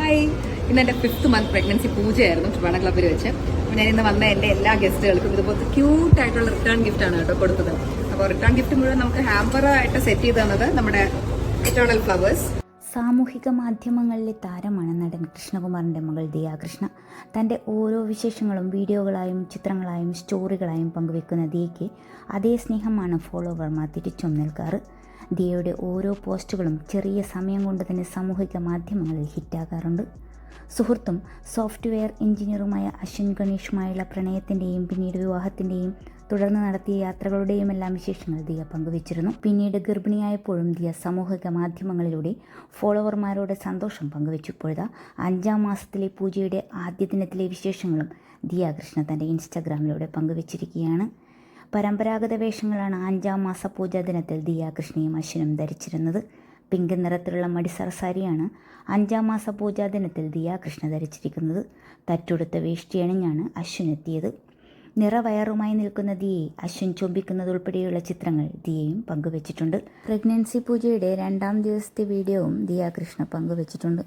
Hi, ഇന്ന് എൻ്റെ 5th month pregnancy പൂജയായിരുന്നു Trivandrum ക്ലബ്ബിൽ വെച്ച്. അപ്പോൾ ഞാൻ ഇന്ന് വന്ന എൻ്റെ എല്ലാ ഗസ്റ്റുകൾക്കും ഇതുപോലത്തെ ക്യൂട്ടായിട്ടുള്ള റിട്ടേൺ ഗിഫ്റ്റാണ് കേട്ടോ കൊടുത്തത്. അപ്പോൾ റിട്ടേൺ ഗിഫ്റ്റ് മുഴുവൻ നമുക്ക് ഹാമ്പറായിട്ട് സെറ്റ് ചെയ്ത് തന്നത് നമ്മുടെ ഇറ്റേണൽ ഫ്ലവേഴ്സ്. സാമൂഹിക മാധ്യമങ്ങളിലെ താരമാണ് നടൻ കൃഷ്ണകുമാറിൻ്റെ മകൾ ദിയ കൃഷ്ണ. തൻ്റെ ഓരോ വിശേഷങ്ങളും വീഡിയോകളായും ചിത്രങ്ങളായും സ്റ്റോറികളായും പങ്കുവെക്കുന്ന ദിയയ്ക്ക് അതേ സ്നേഹമാണ് ഫോളോവർമാർ തിരിച്ചും നൽകാറ്. ദിയയുടെ ഓരോ പോസ്റ്റുകളും ചെറിയ സമയം കൊണ്ട് തന്നെ സാമൂഹിക മാധ്യമങ്ങളിൽ ഹിറ്റാകാറുണ്ട്. സുഹൃത്തും സോഫ്റ്റ്വെയർ എഞ്ചിനീയറുമായ അശ്വിൻ ഗണേഷുമായുള്ള പ്രണയത്തിൻ്റെയും പിന്നീട് വിവാഹത്തിൻ്റെയും തുടർന്ന് നടത്തിയ യാത്രകളുടെയും എല്ലാം വിശേഷങ്ങൾ ദിയ പങ്കുവച്ചിരുന്നു. പിന്നീട് ഗർഭിണിയായപ്പോഴും ദിയ സാമൂഹിക മാധ്യമങ്ങളിലൂടെ ഫോളോവർമാരോട് സന്തോഷം പങ്കുവച്ചു. ഇപ്പോഴത്തെ 5ാം മാസത്തിലെ പൂജയുടെ ആദ്യ ദിനത്തിലെ വിശേഷങ്ങളും ദിയ കൃഷ്ണ തൻ്റെ ഇൻസ്റ്റഗ്രാമിലൂടെ പങ്കുവച്ചിരിക്കുകയാണ്. പരമ്പരാഗത വേഷങ്ങളാണ് 5ാം മാസ പൂജാ ദിനത്തിൽ ദിയ കൃഷ്ണയും അശ്വിനും ധരിച്ചിരുന്നത്. പിങ്ക് നിറത്തിലുള്ള മടിസർ സാരിയാണ് 5ാം മാസ പൂജാ ദിനത്തിൽ ദിയ കൃഷ്ണ ധരിച്ചിരിക്കുന്നത്. തട്ടുടുത്ത വേഷ്ടി അണിഞ്ഞാണ് അശ്വിൻ എത്തിയത്. നിറവയറുമായി നിൽക്കുന്ന ദിയയെ അശ്വിൻ ചുംബിക്കുന്നതുൾപ്പെടെയുള്ള ചിത്രങ്ങൾ ദിയയും പങ്കുവച്ചിട്ടുണ്ട്. പ്രഗ്നൻസി പൂജയുടെ 2ാം ദിവസത്തെ വീഡിയോവും ദിയ കൃഷ്ണ പങ്കുവച്ചിട്ടുണ്ട്.